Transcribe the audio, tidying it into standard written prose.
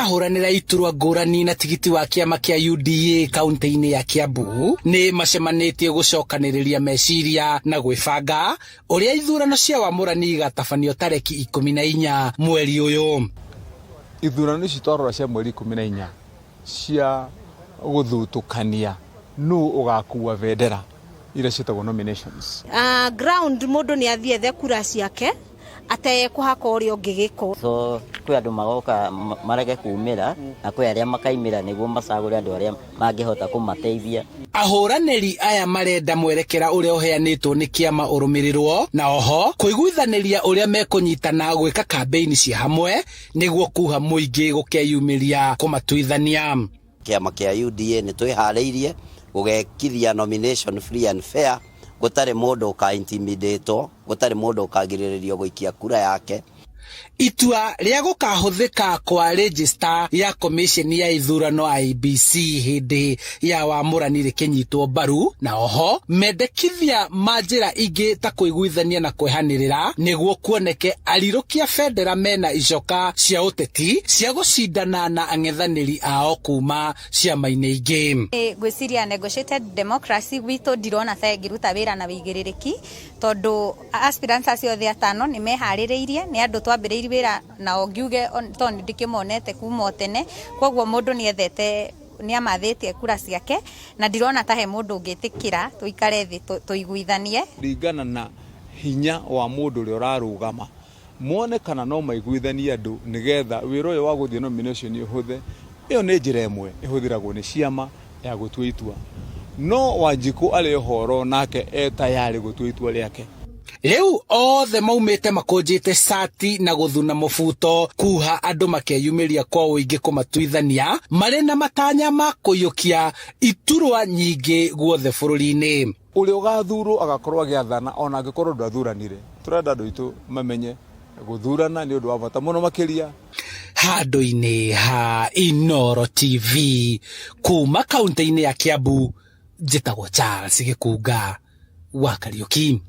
marahuranira iturwa ngurani na tigiti wa kiama kia UDA kaunti-ini ya Kiambu ni macemanitie gucokaniriria meciria na gwibanga uria ithurano cia wamurani igatabanio tareki 14 mweri uyu. Ithurano ici twarora cia mweri 14 cia guthutukania nu ugakua vendera ira citagwo nominations. Ground mundu ni athiethe kura ciake ate kuhaka uria ungigiko. So kwi andu magoka marege kumira na kwi aria makaimira niguo macagure andu aria mangihota kumateithia. Ahuraniri aya marenda mwerekera uria uheanitwo ni kiama urumirirwo na oho kuiguithaniria uria mekunyitana gwika campaign cia hamwe niguo kuha muingi gukeyumiria kumatuithania. Kiama kia UDA ni twihariirie gugekithia nomination free and fair, gutari mundu ka intimidato, gutari mundu ukagiririo guikia kura yake. Itua ria gukahuthika kwa register ya commission ya ithurano IEBC hindi ya wamurani rikinyitwo mbaru na oho mendekithia manjira ingi ta kuiguithania na kwehanirira niguo kuoneke arirukia federa mena icoka cia uteti cia gucindana na ang'ethaniri ao kuma ciama-ini ingi. Gwiciria negotiated democracy witu ndirona ta ngiruta wira na wigiririki tondu aspirants acio the atano ni mehaririirie ni andu twambiriirie wira na ongiuge toni ndikimonete kuma tene kwoguo mundu ni ethete ni amathitie kura ciake na ndirona ta he mundu ungitikira tuikare thi tuiguithanie ringana na hinya wa mundu uri urarugama muone kana no maiguithanie andu nigetha wira uyu wa guthie nomination uhuthe. Iyo ni njira imwe ihuthiragwo ni ciama ya gutua itua, no Wanjiku ari horo nake tayari gutua itua riake. Riu othe maumite makunjite sati na guthuna mubuto kuha andu makeyumiria kwa uingi kumatuithania mari na matanya ma kuyukia iturwa nyingi guothe bururi-ini. Uri ugathurwo agakorwo agiathana ona angikorwo ndathuranire. Turenda andu itu mamenye guthurana ni undu wa bata muno makiria. Handu-ini ha Inooro TV kuma kaunti-ini ya Kiambu, njitagwo Charles Gikunga wa Kariuki.